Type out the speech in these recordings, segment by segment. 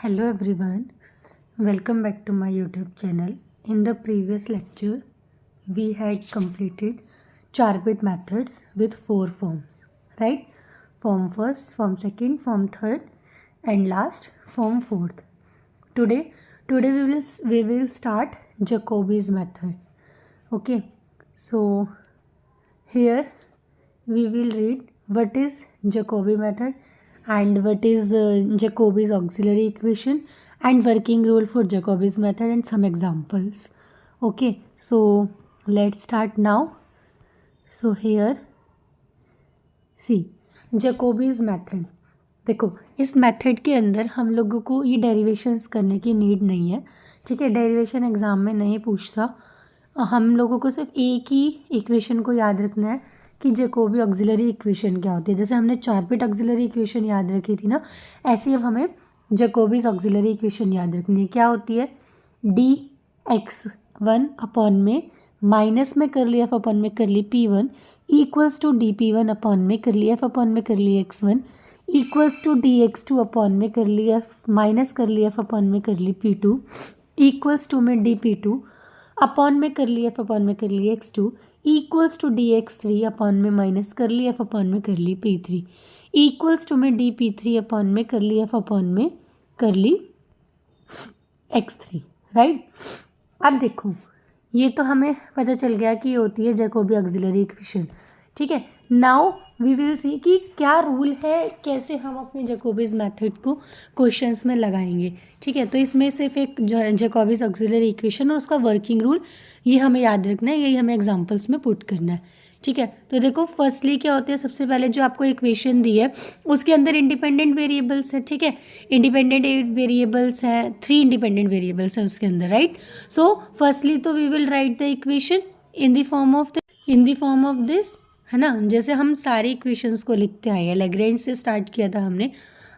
Hello everyone, welcome back to my YouTube channel. In the previous lecture, we had completed 4-bit methods with 4 forms, right? Form first, form second, form third, and last form fourth. Today we will start Jacobi's method. Okay, so here we will read what is Jacobi method and what is Jacobi's auxiliary equation and working rule for Jacobi's method and some examples. Okay, so let's start now. So here see Jacobi's method. देखो इस method के अंदर हम लोगों को ये derivations करने की नीड नहीं है, ठीक है. डेरिवेशन एग्ज़ाम में नहीं पूछता. हम लोगों को सिर्फ एक ही इक्वेशन को याद रखना है कि जैकोबी ऑक्सिलरी इक्वेशन क्या होती है. जैसे हमने 4-बिट ऑक्सिलरी इक्वेशन याद रखी थी ना, ऐसे ही अब हमें जैकोबीज ऑक्सिलरी इक्वेशन याद रखनी है. क्या होती है? dx1 अपॉन में माइनस में कर लिया एफ अपॉन में कर ली p1 equals to dp1 upon में कर लिया एफ अपॉन में कर ली x1 equals to dx2 upon में कर लिया एफ माइनस कर लिया एफ अपॉन में कर ली p2 इक्वल्स टू में dp2 अपॉन में कर लिया एफ अपॉन में कर ली x2 equals to dx3 upon में माइनस कर ली एफ अपॉन में कर ली p3 इक्वल्स टू में dp3 अपॉन में कर ली एफ अपॉन में कर ली x3, राइट. अब देखो ये तो हमें पता चल गया कि ये होती है जैकोबी ऑक्सिलरी इक्वेशन, ठीक है. नाउ वी विल सी कि क्या रूल है, कैसे हम अपने जैकोबीज मेथड को क्वेश्चंस में लगाएंगे, ठीक है. तो इसमें सिर्फ एक जैकोबीज ऑक्सिलरी इक्वेशन और उसका वर्किंग रूल ये हमें याद रखना है, यही हमें एग्जांपल्स में पुट करना है, ठीक है. तो देखो फर्स्टली क्या होता है, सबसे पहले जो आपको इक्वेशन दी है उसके अंदर इंडिपेंडेंट वेरिएबल्स है, ठीक है. इंडिपेंडेंट वेरिएबल्स हैं, 3 इंडिपेंडेंट वेरिएबल्स हैं उसके अंदर, राइट. सो फर्स्टली तो we will write the equation in the form of this, है ना. जैसे हम सारे इक्वेशंस को लिखते आए हैं, लैग्रेंज से स्टार्ट किया था हमने,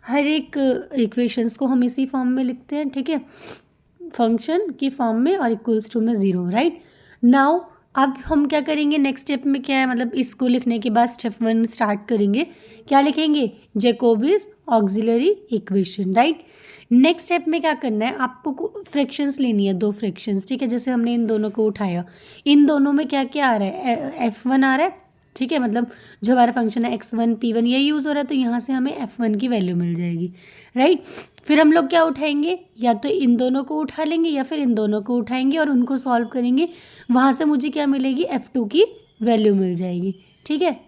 हर एक इक्वेशंस को हम इसी फॉर्म में लिखते हैं, ठीक है, फंक्शन की फॉर्म में और इक्वल्स टू में 0, राइट. नाउ अब हम क्या करेंगे, नेक्स्ट स्टेप में क्या है, मतलब इसको लिखने के बाद स्टेप 1 स्टार्ट करेंगे. क्या लिखेंगे? Jacobi's auxiliary equation, right. Next step में क्या करना है, आपको फ्रैक्शंस लेनी है, 2 फ्रैक्शंस, ठीक है. जैसे हमने इन दोनों को उठाया, इन दोनों में क्या क्या आ रहा है, f1 आ रहा है, ठीक है. मतलब जो हमारा फंक्शन है x1 p1 ये यूज़ हो रहा है, तो यहाँ से हमें f1 की वैल्यू मिल जाएगी, राइट. फिर हम लोग क्या उठाएंगे, या तो इन दोनों को उठा लेंगे या फिर इन दोनों को उठाएंगे और उनको सॉल्व करेंगे. वहाँ से मुझे क्या मिलेगी, f2 की वैल्यू मिल जाएगी, ठीक है.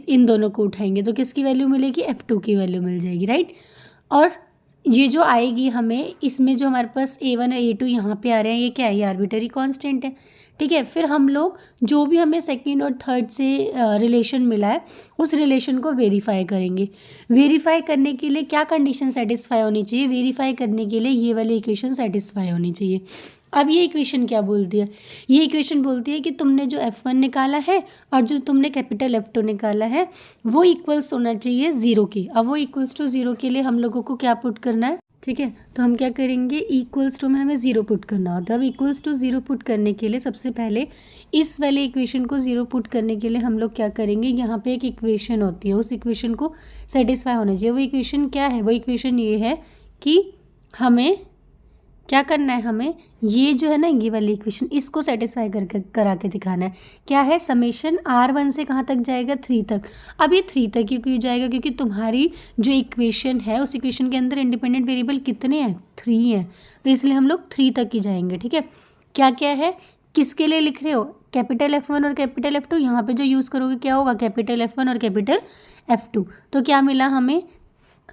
इन दोनों को उठाएंगे तो किसकी वैल्यू मिलेगी, f2 की वैल्यू मिल जाएगी, राइट. और ये जो आएगी हमें, इसमें जो हमारे पास a1 और a2 यहाँ पे आ रहे हैं, ये क्या है, ये आर्बिटरी कांस्टेंट है, ठीक है. फिर हम लोग जो भी हमें सेकंड और थर्ड से रिलेशन मिला है उस रिलेशन को वेरीफाई करेंगे. वेरीफाई करने के लिए क्या कंडीशन सेटिस्फाई होनी चाहिए, वेरीफाई करने के लिए ये वाली इक्वेशन सेटिस्फाई होनी चाहिए. अब ये इक्वेशन क्या बोलती है, ये इक्वेशन बोलती है कि तुमने जो f1 निकाला है और जो तुमने कैपिटल f2 निकाला है वो इक्वल्स होना चाहिए 0 के. अब वो इक्वल्स टू 0 के लिए हम लोगों को क्या पुट करना है, ठीक है. तो हम क्या करेंगे, इक्वल्स टू में हमें 0 पुट करना होता है. अब इक्वल्स टू 0 पुट करने के लिए सबसे पहले इस वाले इक्वेशन को 0 पुट करने के लिए हम लोग क्या करेंगे, यहाँ पे एक इक्वेशन होती है, उस इक्वेशन को सेटिस्फाई होना चाहिए. वो इक्वेशन क्या है, वो इक्वेशन ये है कि हमें क्या करना है, हमें ये जो है ना, ये वाली इक्वेशन इसको सेटिस्फाई करा के दिखाना है. क्या है, समेशन r1 से कहाँ तक जाएगा, 3 तक. अब ये 3 तक क्यों जाएगा, क्योंकि तुम्हारी जो इक्वेशन है उस इक्वेशन के अंदर इंडिपेंडेंट वेरिएबल कितने हैं, 3 हैं, तो इसलिए हम लोग 3 तक ही जाएंगे, ठीक है. क्या क्या है, किसके लिए लिख रहे हो, कैपिटल f1 और कैपिटल f2. यहाँ पर जो यूज़ करोगे क्या होगा, कैपिटल f1 और कैपिटल f2. तो क्या मिला हमें,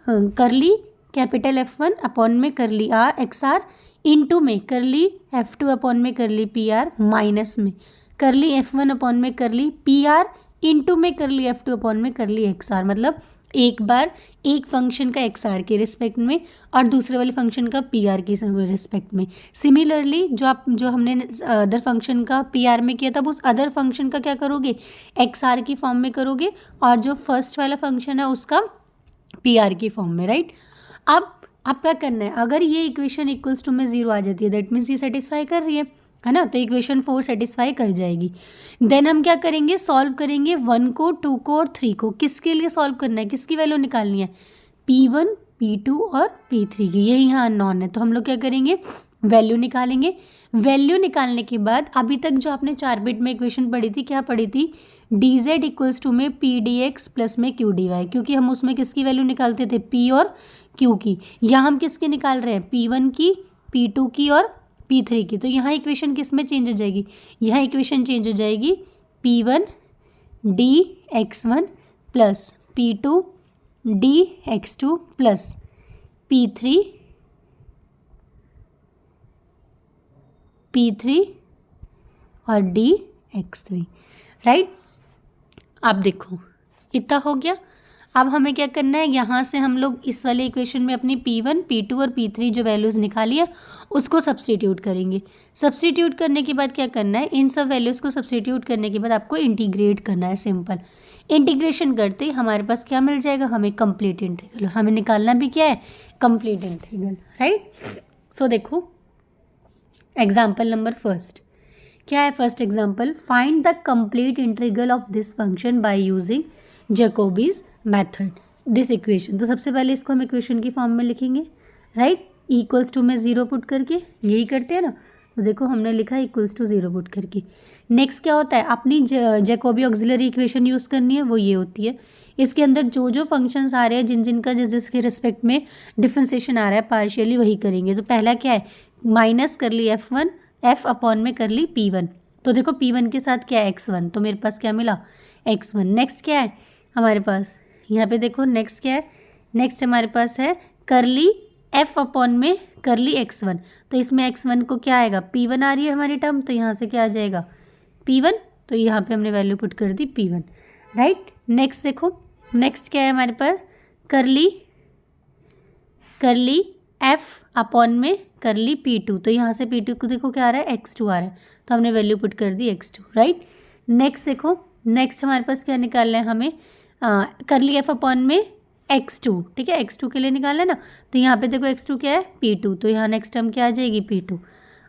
कर ली कैपिटल f1 अपॉन में कर ली xr इनटू में कर ली f2 अपॉन में कर ली pr माइनस में कर ली f1 अपॉन में कर ली pr इनटू में कर ली f2 अपॉन में कर ली xr. मतलब एक बार एक फंक्शन का xr के रिस्पेक्ट में और दूसरे वाले फंक्शन का pr की रिस्पेक्ट में. सिमिलरली जो हमने अदर फंक्शन का pr में किया था उस अदर फंक्शन का क्या करोगे, xr की फॉर्म में करोगे और जो फर्स्ट वाला फंक्शन है उसका pr की फॉर्म में, राइट. अब क्या करना है, अगर ये इक्वेशन इक्वल्स टू में 0 आ जाती है दैट मीन्स ये सेटिस्फाई कर रही है ना, तो इक्वेशन 4 सेटिस्फाई कर जाएगी. देन हम क्या करेंगे, सॉल्व करेंगे 1 को, 2 को और 3 को. किसके लिए सॉल्व करना है, किसकी वैल्यू निकालनी है, p1 P2 और P3 की, ये यहाँ अननोन है। तो हम लोग क्या करेंगे, वैल्यू निकालेंगे। वैल्यू निकालने के बाद अभी तक जो आपने 4 बिट में इक्वेशन पढ़ी थी, क्या पढ़ी थी, dz इक्वल्स टू में pdx प्लस में qdy, क्योंकि हम उसमें किसकी वैल्यू निकालते थे, p और q की। यहाँ हम किसकी निकाल रहे हैं, p1 की, p2 की और p3 की। तो यहाँ इक्वेशन किस में चेंज हो जाएगी, यहाँ इक्वेशन चेंज हो जाएगी p1 dx1 plus p2 dx2 plus p3 और dx3, राइट। अब देखो इतना हो गया। अब हमें क्या करना है, यहाँ से हम लोग इस वाले इक्वेशन में अपनी P1, P2 और P3 जो वैल्यूज़ निकाली है उसको सब्स्टिट्यूट करेंगे। सब्स्टिट्यूट करने के बाद क्या करना है, इन सब वैल्यूज़ को सब्स्टिट्यूट करने के बाद आपको इंटीग्रेट करना है। सिंपल इंटीग्रेशन करते ही हमारे पास क्या मिल जाएगा, हमें कंप्लीट इंटीग्रल। हमें निकालना भी क्या है, कंप्लीट इंटीग्रल, राइट। सो देखो एग्जाम्पल नंबर फर्स्ट क्या है, first example, find the complete integral of this function by using Jacobi's method this equation. तो सबसे पहले इसको हम इक्वेशन की फॉर्म में लिखेंगे, राइट। इक्वल्स टू में 0 पुट करके, यही करते हैं ना। तो देखो हमने लिखा इक्वल्स टू 0 पुट करके। नेक्स्ट क्या होता है, अपनी जैकोबी ऑक्सिलरी इक्वेशन यूज़ करनी है, वो ये होती है। इसके अंदर जो जो फंक्शंस आ रहे हैं, जिन जिनका जिस जिसके रिस्पेक्ट में डिफ्रेंसिएशन आ रहा है पार्शियली, वही करेंगे। तो पहला क्या है, माइनस कर ली f1, f अपॉन में कर ली p1। तो देखो p1 के साथ क्या है, x1, तो मेरे पास क्या मिला, x1। नेक्स्ट क्या है हमारे पास, यहाँ पे देखो नेक्स्ट क्या है, नेक्स्ट हमारे पास है कर ली f अपॉन में कर ली x1। तो इसमें x1 को क्या आएगा, p1 आ रही है हमारी टर्म, तो यहाँ से क्या आ जाएगा p1। तो यहाँ पे हमने वैल्यू पुट कर दी p1, राइट। नेक्स्ट देखो, नेक्स्ट क्या है हमारे पास, कर ली f अपॉन में कर ली p2। तो यहाँ से p2 को देखो क्या आ रहा है, x2 आ रहा है, तो हमने वैल्यू पुट कर दी x2, राइट। नेक्स्ट देखो, नेक्स्ट हमारे पास क्या निकालना है हमें, कर ली f अपॉन में x2, ठीक है, x2 के लिए निकालना है ना। तो यहाँ पे देखो x2 क्या है, p2, तो यहाँ नेक्स्ट टर्म क्या आ जाएगी, p2।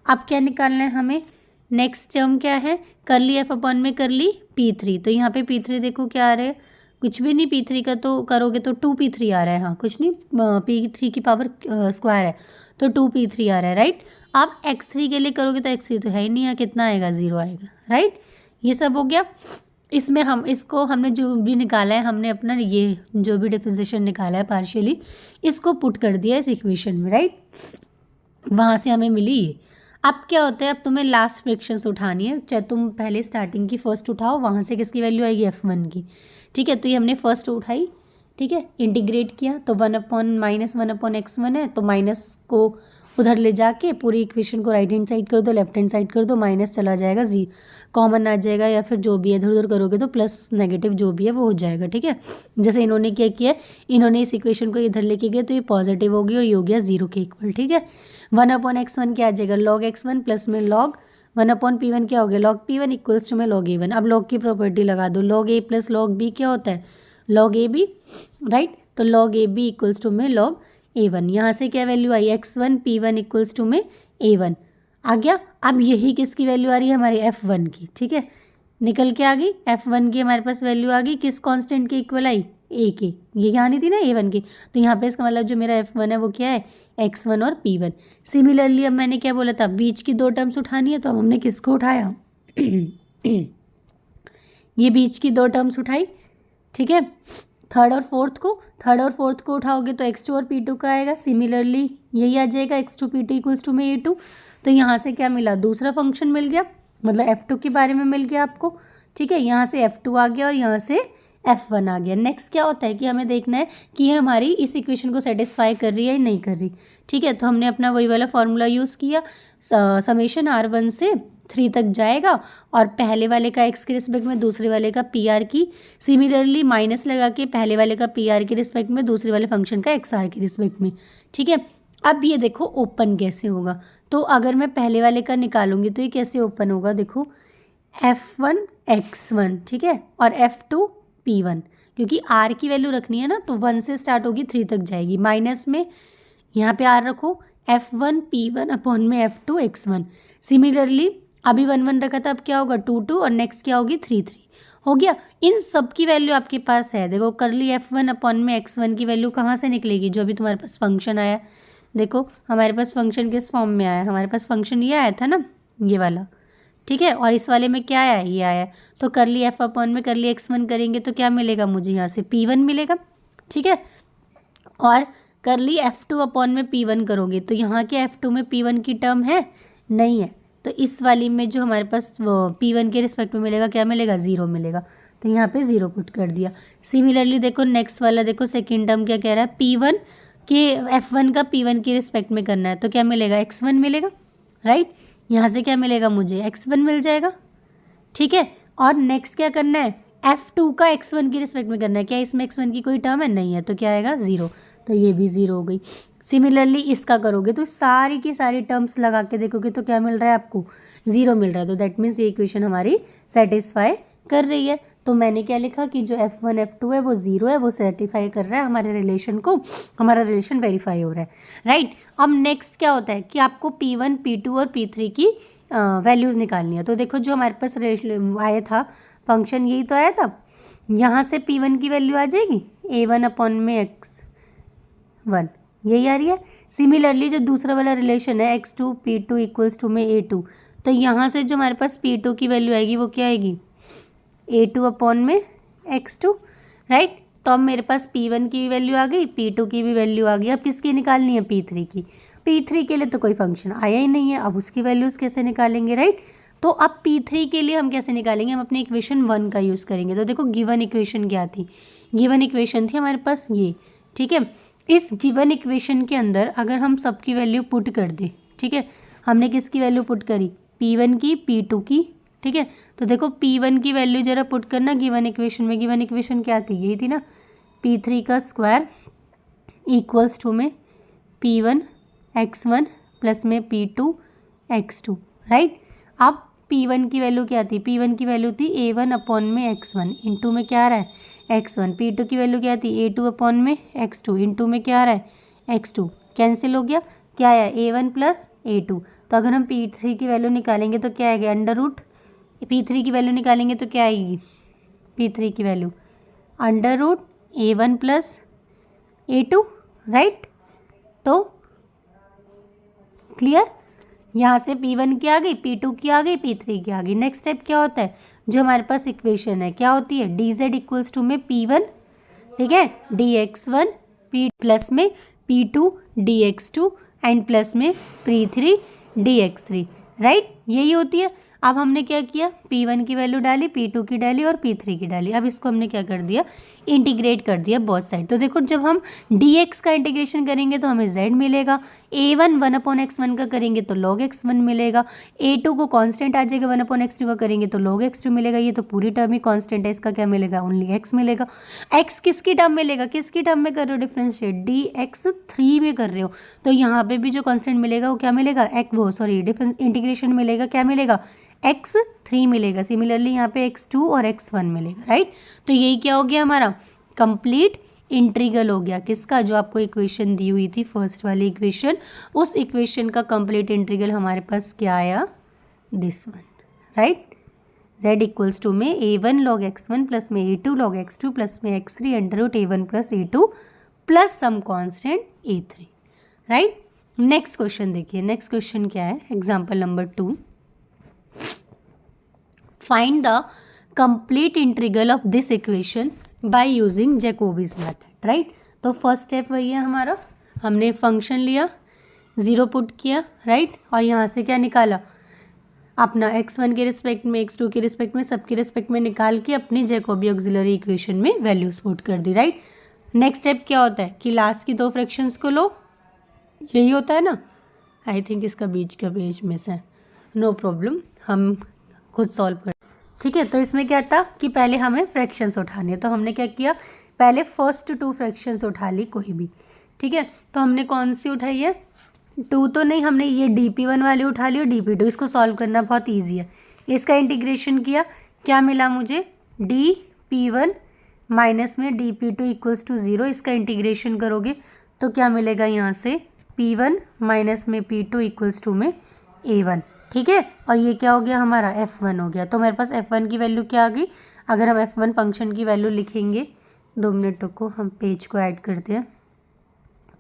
अब क्या निकालना है हमें, नेक्स्ट टर्म क्या है, कर ली f अपॉन में कर ली p3। तो यहाँ पे p3 देखो क्या आ रहा है, कुछ भी नहीं, p3 का तो करोगे तो 2p3 आ रहा है, हाँ कुछ नहीं, p3 की पावर स्क्वायर है तो 2p3 आ रहा है, राइट। आप x3 के लिए करोगे तो x3 तो है ही नहीं है, कितना आएगा, 0 आएगा, राइट। ये सब हो गया। इसमें हम इसको हमने जो भी निकाला है, हमने अपना ये जो भी डिफरेंशिएशन निकाला है पार्शियली, इसको पुट कर दिया इस इक्वेशन में, राइट। वहाँ से हमें मिली ये। अब क्या होता है, अब तुम्हें लास्ट फ्रैक्शंस उठानी है, चाहे तुम पहले स्टार्टिंग की फर्स्ट उठाओ, वहाँ से किसकी वैल्यू आएगी, f1 की, ठीक है। तो ये हमने फर्स्ट उठाई, ठीक है, इंटीग्रेट किया, तो 1/-1/x1 है, तो माइनस को उधर ले जाके पूरी इक्वेशन को राइट हैंड साइड कर दो, लेफ्ट हैंड साइड कर दो, माइनस चला जाएगा, कॉमन आ जाएगा, या फिर जो भी है इधर उधर करोगे तो प्लस नेगेटिव जो भी है वो हो जाएगा, ठीक है। जैसे इन्होंने क्या किया, इन्होंने इस इक्वेशन को इधर लेके गए तो ये पॉजिटिव होगी और ये हो गया 0 के इक्वल, ठीक है। 1/x1 क्या आ जाएगा, log x1 प्लस में log 1/p1 क्या हो गया, log p1 इक्वल्स टू में log a1। अब log की प्रॉपर्टी लगा दो, log a plus log b क्या होता है, log ab, राइट। तो log ab इक्वल्स टू में log a1। यहाँ से क्या value I, x1 p1 equals to में a1 आ गया। अब यही किसकी वैल्यू आ रही है, हमारी f1 की, ठीक है, निकल के आ गई f1 की हमारे पास वैल्यू आ गई, किस कांस्टेंट के इक्वल आई, a के, ये यहाँ नहीं थी ना a1 की। तो यहाँ पे इसका मतलब जो मेरा f1 है वो क्या है, x1 और p1। सिमिलरली अब मैंने क्या बोला था, बीच की 2 टर्म्स उठानी है, तो अब हमने किसको उठाया ये बीच की 2 टर्म्स उठाई, ठीक है। थर्ड और फोर्थ को उठाओगे तो x2 और p2 का आएगा, सिमिलरली यही आ जाएगा, x2 p2 इक्वल्स टू में a2। तो यहाँ से क्या मिला, दूसरा फंक्शन मिल गया, मतलब f2 के बारे में मिल गया आपको, ठीक है। यहाँ से f2 आ गया और यहाँ से f1 आ गया। नेक्स्ट क्या होता है कि हमें देखना है कि ये हमारी इस इक्वेशन को सेटिस्फाई कर रही है या नहीं कर रही, ठीक है। तो हमने अपना वही वाला फॉर्मूला यूज़ किया, समेशन r1 से 3 तक जाएगा, और पहले वाले का x के रिस्पेक्ट में, दूसरे वाले का pr की, सिमिलरली माइनस लगा के पहले वाले का pr के रिस्पेक्ट में, दूसरे वाले फंक्शन का xr के रिस्पेक्ट में, ठीक है। अब ये देखो ओपन कैसे होगा, तो अगर मैं पहले वाले का निकालूंगी तो ये कैसे ओपन होगा, देखो f1 x1, ठीक है, और f2 p1, क्योंकि r की वैल्यू रखनी है ना, तो 1 से स्टार्ट होगी 3 तक जाएगी, माइनस में यहाँ पे r रखो, f1 p1 अपॉन में f2 x1। सिमिलरली अभी 1 1 रखा था, अब क्या होगा 2 2, और नेक्स्ट क्या होगी 3 3, हो गया। इन सब की वैल्यू आपके पास है। देखो करली F1 अपॉन में x1 की वैल्यू कहाँ से निकलेगी, जो भी तुम्हारे पास फंक्शन आया। देखो हमारे पास फंक्शन किस फॉर्म में आया, हमारे पास फंक्शन ये आया था ना, ये वाला, ठीक है। और इस वाले में क्या आया, ये आया। तो करली F अपॉन में करली x1 करेंगे तो क्या मिलेगा मुझे, यहाँ से P1 मिलेगा, ठीक है। और करली F2 अपॉन में P1 करोगे तो यहाँ के F2 में P1 की टर्म है, नहीं है। तो इस वाली में जो हमारे पास वो P1 के रिस्पेक्ट में मिलेगा, क्या मिलेगा, 0 मिलेगा। तो यहाँ पे 0 पुट कर दिया। सिमिलरली देखो नेक्स्ट वाला, देखो सेकेंड टर्म क्या कह रहा है, P1 के F1 का P1 के रिस्पेक्ट में करना है तो क्या मिलेगा, x1 मिलेगा, राइट। यहाँ से क्या मिलेगा मुझे, x1 मिल जाएगा, ठीक है। और नेक्स्ट क्या करना है, F2 का x1 की रिस्पेक्ट में करना है। क्या इसमें x1 की कोई टर्म है, नहीं है, तो क्या आएगा 0। तो ये भी 0 हो गई। सिमिलरली इसका करोगे तो सारी की सारी टर्म्स लगा के देखोगे तो क्या मिल रहा है आपको, 0 मिल रहा है। तो दैट मीन्स ये इक्वेशन हमारी सेटिस्फाई कर रही है। तो मैंने क्या लिखा कि जो F1 F2 है वो 0 है, वो सेटिस्फाई कर रहा है हमारे रिलेशन को, हमारा रिलेशन वेरीफाई हो रहा है, राइट। अब नेक्स्ट क्या होता है कि आपको P1 P2 और P3 की वैल्यूज़ निकालनी है। तो देखो जो हमारे पास आया था फंक्शन, यही तो आया था। यहाँ से P1 की वैल्यू आ जाएगी A1 अपॉन में x1, यही आ रही है। सिमिलरली जो दूसरा वाला रिलेशन है x2 P2 इक्वल्स टू में A2, तो यहाँ से जो हमारे पास P2 की वैल्यू आएगी वो क्या आएगी, A2 अपॉन में x2, राइट। तो अब मेरे पास P1 की भी वैल्यू आ गई, P2 की भी वैल्यू आ गई। अब किसकी निकालनी है, P3 की। P3 के लिए तो कोई फंक्शन आया ही नहीं है, अब उसकी वैल्यूज़ कैसे निकालेंगे, राइट। तो अब P3 के लिए हम कैसे निकालेंगे, हम अपने इक्वेशन 1 का यूज़ करेंगे। तो देखो गिवन इक्वेशन क्या थी, गिवन इक्वेशन थी हमारे पास ये, ठीक है। इस गिवन इक्वेशन के अंदर अगर हम सबकी वैल्यू पुट कर दें, ठीक है, हमने किसकी वैल्यू पुट करी, P1 की, P2 की, ठीक है। तो देखो P1 की वैल्यू जरा पुट करना गिवन इक्वेशन में। गिवन इक्वेशन क्या थी, यही थी ना, P3 का स्क्वायर इक्वल्स टू में P1 x1 प्लस में P2 x2, राइट। अब P1 की वैल्यू क्या थी, P1 की वैल्यू थी A1 अपॉन में x1, इंटू में क्या आ रहा है x1। P2 की वैल्यू क्या थी, A2 अपॉन में x2, इंटू में क्या आ रहा है x2। कैंसिल हो गया, क्या आया A1 प्लस A2। तो अगर हम P3 की वैल्यू निकालेंगे तो क्या आएगा, अंडर रूट P3 की वैल्यू निकालेंगे तो क्या आएगी, P3 की value under root A1 plus A2, right. तो क्लियर, यहाँ से P1 की आ गई, P2 की आ गई, P3 की आ गई। नेक्स्ट स्टेप क्या होता है, जो हमारे पास इक्वेशन है क्या होती है, dz इक्वल्स टू में P1, ठीक है, dx1 P प्लस में P2 dx2 एंड प्लस में P3 dx3, राइट, यही होती है। अब हमने क्या किया, P1 की वैल्यू डाली, P2 की डाली और P3 की डाली। अब इसको हमने क्या कर दिया, इंटीग्रेट कर दिया बोथ साइड। तो देखो जब हम dx का इंटीग्रेशन करेंगे तो हमें z मिलेगा, A1 1/x1 का करेंगे तो log x1 मिलेगा, A2 को कांस्टेंट आ जाएगा 1/x2 का करेंगे तो log x2 मिलेगा। ये तो पूरी टर्म ही कांस्टेंट है, इसका क्या मिलेगा, ओनली x मिलेगा। x किसकी टर्म मिलेगा, किसकी टर्म में कर रहे हो डिफरेंशिएट, dx3 में कर रहे हो, तो यहाँ पे भी जो कांस्टेंट मिलेगा वो क्या मिलेगा, डिफरेंस इंटीग्रेशन मिलेगा, क्या मिलेगा, x3 मिलेगा। सिमिलरली यहाँ पे x2 और x1 मिलेगा, राइट। तो यही क्या हो गया, हमारा कंप्लीट इंटीग्रल हो गया, किसका, जो आपको इक्वेशन दी हुई थी फर्स्ट वाली इक्वेशन, उस इक्वेशन का कंप्लीट इंटीग्रल हमारे पास क्या आया, this one, right. z equals to में A1 log x1 प्लस में A2 log x2 प्लस में x3 under root A1 plus A2 plus some constant A3, right. Next question देखिए, नेक्स्ट क्वेश्चन क्या है, example number 2, find the complete integral of this equation by using Jacobi's method, right. तो first step वही है हमारा, हमने function लिया, 0 put किया, राइट, और यहाँ से क्या निकाला, अपना x1 के रिस्पेक्ट में, x2 के रिस्पेक्ट में, सबके रिस्पेक्ट में निकाल के अपनी जैकोबी ऑक्सिलरी इक्वेशन में वैल्यूज पुट कर दी, राइट। नेक्स्ट स्टेप क्या होता है कि लास्ट की 2 फ्रैक्शंस को लो, यही होता है ना, आई थिंक इसका बीच का पेज मिस है, नो प्रॉब्लम, हम खुद सॉल्व कर, ठीक है। तो इसमें क्या था कि पहले हमें फ्रैक्शंस उठानी है, तो हमने क्या किया, पहले फर्स्ट 2 फ्रैक्शंस उठा ली कोई भी, ठीक है। तो हमने कौन सी उठाई है, 2 तो नहीं, हमने ये dp1 वाली उठा ली और dp2, इसको सॉल्व करना बहुत ईजी है। इसका इंटीग्रेशन किया, क्या मिला मुझे, dp1 माइनस में dp2 इक्वल्स टू 0, इसका इंटीग्रेशन करोगे तो क्या मिलेगा, यहाँ से p1 माइनस में p2 इक्वल्स टू में a1, ठीक है। और ये क्या हो गया, हमारा f1 हो गया। तो मेरे पास f1 की वैल्यू क्या आ गई, अगर हम F1 फंक्शन की वैल्यू लिखेंगे, 2 मिनट रुको, हम पेज को ऐड करते हैं,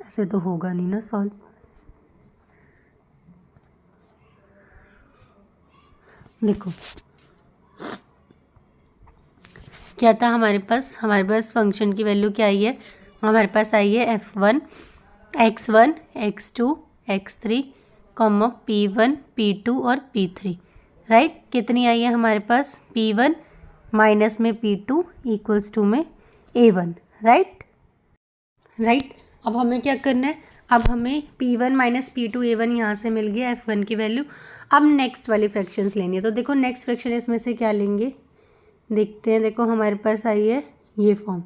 ऐसे तो होगा नहीं ना सॉल्व। देखो क्या था हमारे पास फंक्शन की वैल्यू क्या आई है, हमारे पास आई है F1 x1 x2 x3 P1 P2 और P3, राइट। कितनी आई है हमारे पास, P1 माइनस में P2 इक्वल्स टू में A1, राइट। अब हमें क्या करना है, अब हमें P1 माइनस P2 A1 यहाँ से मिल गया F1 की वैल्यू। अब नेक्स्ट वाली फ्रैक्शंस लेनी है, तो देखो नेक्स्ट फ्रैक्शन इसमें से क्या लेंगे, देखते हैं। देखो हमारे पास आई है ये फॉर्म,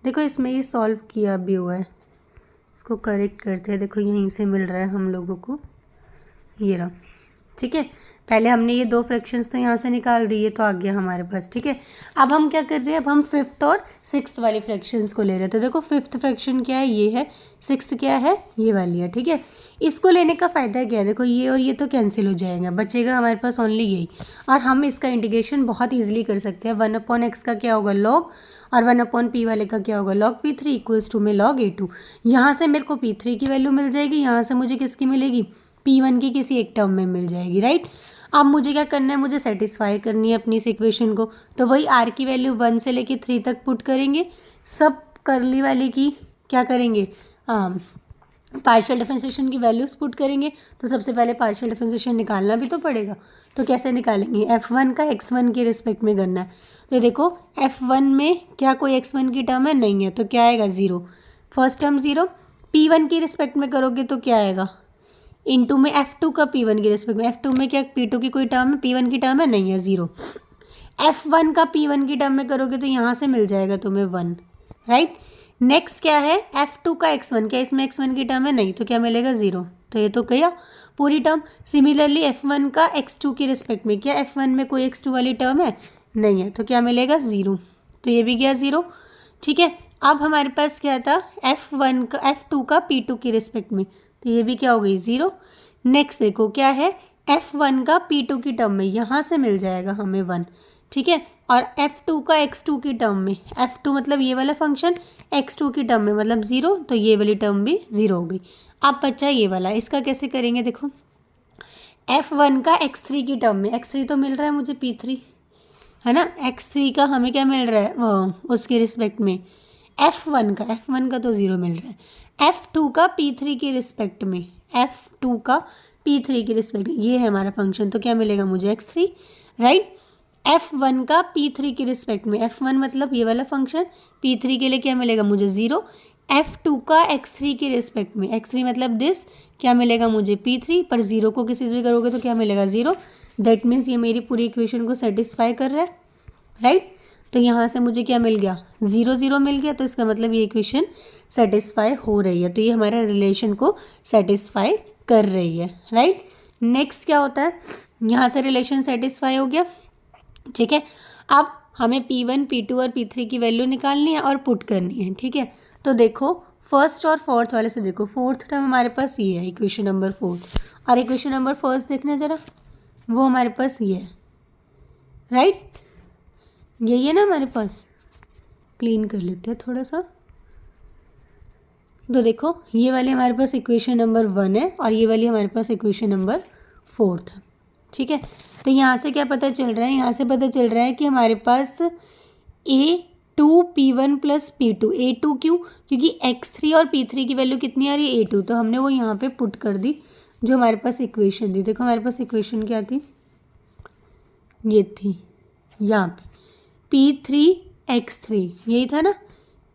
देखो इसमें ये सॉल्व किया भी हुआ है, इसको करेक्ट करते हैं। देखो यहीं से मिल रहा है हम लोगों को, ये रहा, ठीक है। पहले हमने ये 2 फ्रैक्शंस तो यहाँ से निकाल दी, ये तो आ गया हमारे पास, ठीक है। अब हम क्या कर रहे हैं, अब हम 5th और 6th वाली फ्रैक्शंस को ले रहे हैं। तो देखो 5th फ्रैक्शन क्या है, ये है, 6th क्या है, ये वाली है, ठीक है। इसको लेने का फ़ायदा क्या है, देखो ये और ये तो कैंसिल हो जाएगा, बचेगा हमारे पास ओनली यही, और हम इसका इंटीग्रेशन बहुत ईजिली कर सकते हैं। 1/x का क्या होगा लॉग, और 1/p वाले का क्या होगा log P3 इक्वल्स टू में log A2। यहाँ से मेरे को P3 की वैल्यू मिल जाएगी, यहाँ से मुझे किसकी मिलेगी, P1 की किसी एक टर्म में मिल जाएगी, राइट। अब मुझे क्या करना है, मुझे सेटिस्फाई करनी है अपनी इस इक्वेशन को, तो वही r की वैल्यू 1 से लेके 3 तक पुट करेंगे, सब करली वाले की क्या करेंगे, पार्शियल डिफरेंशिएशन की वैल्यूज पुट करेंगे। तो सबसे पहले पार्शियल डिफरेंशिएशन निकालना भी तो पड़ेगा, तो कैसे निकालेंगे, F1 का x1 के रिस्पेक्ट में करना है। तो देखो F1 में क्या कोई x1 की टर्म है, नहीं है, तो क्या आएगा 0, फर्स्ट टर्म 0। P1 की रिस्पेक्ट में करोगे तो क्या आएगा, इनटू में F2 का P1 की रिस्पेक्ट में, F2 में क्या P2 की कोई टर्म है, P1 की टर्म है, नहीं है, 0। F1 का P1 की टर्म में करोगे तो यहाँ से मिल जाएगा तुम्हें 1, राइट। नेक्स्ट क्या है, F2 का x1, क्या इसमें x1 की टर्म है, नहीं, तो क्या मिलेगा 0, तो ये तो गया पूरी टर्म। सिमिलरली F1 का x2 की रिस्पेक्ट में, क्या F1 में कोई x2 वाली टर्म है, नहीं है, तो क्या मिलेगा 0, तो ये भी गया 0, ठीक है। अब हमारे पास क्या था, F2 का P2 की रिस्पेक्ट में, तो ये भी क्या हो गई 0। नेक्स्ट देखो क्या है, F1 का P2 की टर्म में, यहाँ से मिल जाएगा हमें 1, ठीक है। और F2 का x2 की टर्म में, F2 मतलब ये वाला फंक्शन, x2 की टर्म में मतलब 0, तो ये वाली टर्म भी 0 हो गई। अब बच्चा ये वाला, इसका कैसे करेंगे, देखो F1 का x3 की टर्म में, x3 तो मिल रहा है मुझे P3, है ना, x3 का हमें क्या मिल रहा है उसके रिस्पेक्ट में, F1 का तो 0 मिल रहा है। F2 का P3 की रिस्पेक्ट में, F2 का P3 की रिस्पेक्ट में, ये है हमारा फंक्शन, तो क्या मिलेगा मुझे x3, राइट। F1 का P3 की रिस्पेक्ट में, F1 मतलब ये वाला फंक्शन, P3 के लिए क्या मिलेगा मुझे 0। F2 का x3 की रिस्पेक्ट में, x3 मतलब दिस, क्या मिलेगा मुझे P3, पर 0 को किसी से करोगे तो क्या मिलेगा 0। दैट मीन्स ये मेरी पूरी इक्वेशन को सेटिस्फाई कर रहा है, राइट। तो यहाँ से मुझे क्या मिल गया, 0 0 मिल गया, तो इसका मतलब ये इक्वेशन सेटिस्फाई हो रही है, तो ये हमारे रिलेशन को सेटिस्फाई कर रही है, राइट। नेक्स्ट क्या होता है, यहाँ से रिलेशन सेटिस्फाई हो गया, ठीक है। अब हमें P1 P2 और P3 की वैल्यू निकालनी है और पुट करनी है, ठीक है। तो देखो फर्स्ट और फोर्थ वाले से देखो, फोर्थ टर्म हमारे पास ये है, इक्वेशन नंबर 4, और इक्वेशन नंबर फर्स्ट देखना ज़रा, वो हमारे पास ये है, राइट, यही है ना हमारे पास। क्लीन कर लेते हैं थोड़ा सा, तो देखो ये वाली हमारे पास इक्वेशन नंबर 1 है, और ये वाली हमारे पास इक्वेशन नंबर 4 है, ठीक है। तो यहाँ से क्या पता चल रहा है, यहाँ से पता चल रहा है कि हमारे पास A2P1 प्लस P2, A2 क्यों, क्योंकि x3 और P3 की वैल्यू कितनी आ रही है A2, तो हमने वो यहाँ पे पुट कर दी जो हमारे पास इक्वेशन थी। देखो हमारे पास इक्वेशन क्या थी, ये थी यहाँ पे P3 x3, यही था ना,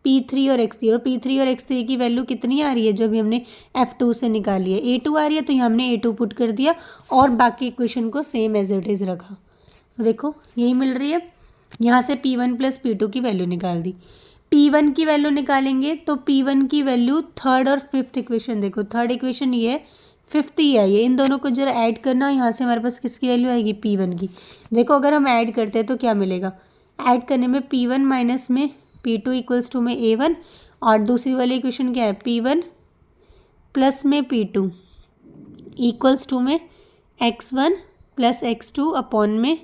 P3 और x3, और P3 और x3 की वैल्यू कितनी आ रही है जो अभी हमने F2 से निकाली है, A2 आ रही है, तो यहाँ हमने A2 पुट कर दिया और बाकी इक्वेशन को सेम एज इट इज़ रखा। तो देखो यही मिल रही है, यहाँ से P1 प्लस P2 की वैल्यू निकाल दी। P1 की वैल्यू निकालेंगे तो P1 की वैल्यू थर्ड और फिफ्थ इक्वेशन, देखो थर्ड इक्वेशन ये है, फिफ्थ ही है ये, इन दोनों को जरा ऐड करना, यहाँ से हमारे पास किसकी वैल्यू आएगी P1 की। देखो अगर हम ऐड करते हैं तो क्या मिलेगा, ऐड करने में P1 माइनस में P2 इक्वल्स टू में A1, और दूसरी वाली इक्वेशन क्या है, P1 प्लस में P2 इक्वल्स टू में x1 प्लस x2 अपॉन में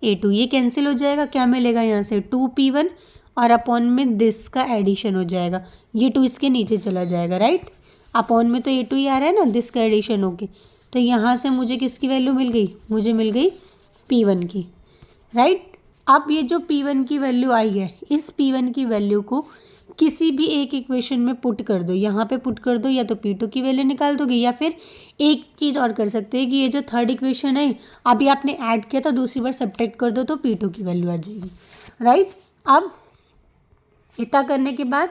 A2, ये कैंसिल हो जाएगा, क्या मिलेगा यहाँ से 2P1 और अपॉन में दिस का एडिशन हो जाएगा, ये 2 इसके नीचे चला जाएगा, राइट। अपॉन में तो A2 ही आ रहा है ना, दिस का एडिशन होके, तो यहाँ से मुझे किसकी वैल्यू मिल गई, मुझे मिल गई P1 की, राइट। अब ये जो P1 की वैल्यू आई है, इस P1 की वैल्यू को किसी भी एक इक्वेशन में पुट कर दो, यहाँ पे पुट कर दो, या तो P2 की वैल्यू निकाल दोगे, या फिर एक चीज़ और कर सकते हैं कि ये जो थर्ड इक्वेशन है अभी आपने ऐड किया तो दूसरी बार सब्ट्रैक्ट कर दो तो P2 की वैल्यू आ जाएगी, राइट। अब इतना करने के बाद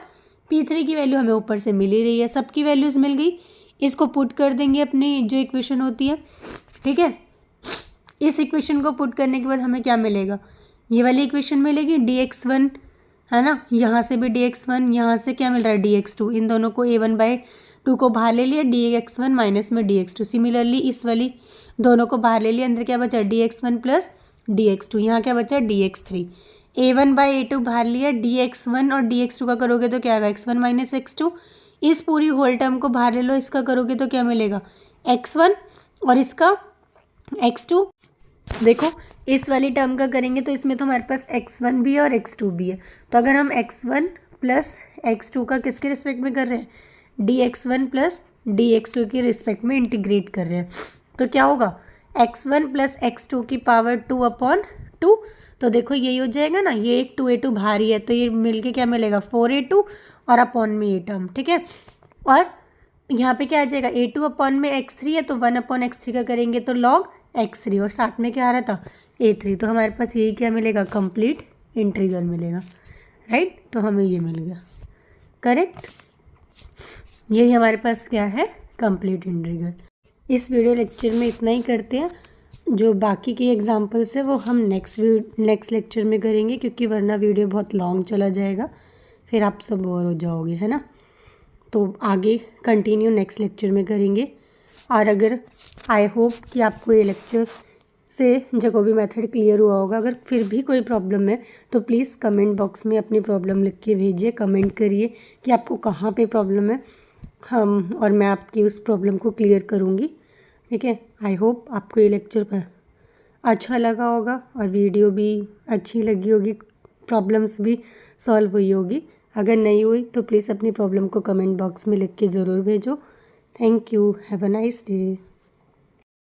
P3 की वैल्यू हमें ऊपर से मिल ही रही है, सबकी वैल्यूज़ मिल गई, इसको पुट कर देंगे अपनी जो इक्वेशन होती है, ठीक है। इस इक्वेशन को पुट करने के बाद हमें क्या मिलेगा, ये वाली इक्वेशन मिलेगी dx1, है ना, यहाँ से भी dx1, यहाँ से क्या मिल रहा है dx2, इन दोनों को a1/2 को बाहर ले लिया, dx1 माइनस में dx2, सिमिलरली इस वाली दोनों को बाहर ले लिया, अंदर क्या बचा dx1 प्लस dx2, यहाँ क्या बचा dx3, a1/a2 बाहर लिया, dx1 और dx2 का करोगे तो क्या आएगा x1 माइनस x2, इस पूरी होल टर्म को बाहर ले लो, इसका करोगे तो क्या मिलेगा x1 और इसका x2, देखो इस वाली टर्म का करेंगे तो इसमें तो हमारे पास x1 भी है और x2 भी है, तो अगर हम x1 प्लस x2 का किसके रिस्पेक्ट में कर रहे हैं, dx1 प्लस dx2 के रिस्पेक्ट में इंटीग्रेट कर रहे हैं, तो क्या होगा x1 प्लस x2 की पावर 2/2, तो देखो यही हो जाएगा ना, ये एक 2a2 भारी है तो ये मिलके क्या मिलेगा 4a2 और अपॉन में ये टर्म, ठीक है। और यहाँ पे क्या आ जाएगा a2 अपॉन में x3 है तो 1/x3 का करेंगे तो log x3, और साथ में क्या आ रहा था a3, तो हमारे पास यही क्या मिलेगा कंप्लीट इंटीग्रल मिलेगा, राइट। तो हमें ये मिल गया, करेक्ट, यही हमारे पास क्या है कंप्लीट इंटीग्रल। इस वीडियो लेक्चर में इतना ही करते हैं, जो बाकी की एग्जांपल्स है वो हम नेक्स्ट लेक्चर में करेंगे, क्योंकि वरना वीडियो बहुत लॉन्ग चला जाएगा, फिर आप सब बोर हो जाओगे, है ना। तो आगे कंटिन्यू नेक्स्ट लेक्चर में करेंगे। और अगर आई होप कि आपको ये लेक्चर से जैकोबी मेथड क्लियर हुआ होगा, अगर फिर भी कोई प्रॉब्लम है तो प्लीज़ कमेंट बॉक्स में अपनी प्रॉब्लम लिख के भेजिए, कमेंट करिए कि आपको कहाँ पे प्रॉब्लम है, हम और मैं आपकी उस प्रॉब्लम को क्लियर करूँगी, ठीक है। आई होप आपको ये लेक्चर अच्छा लगा होगा और वीडियो भी अच्छी लगी होगी, प्रॉब्लम्स भी सॉल्व हुई होगी। अगर नहीं हुई तो प्लीज़ अपनी प्रॉब्लम को कमेंट बॉक्स में लिख के ज़रूर भेजो। Thank you, have a nice day.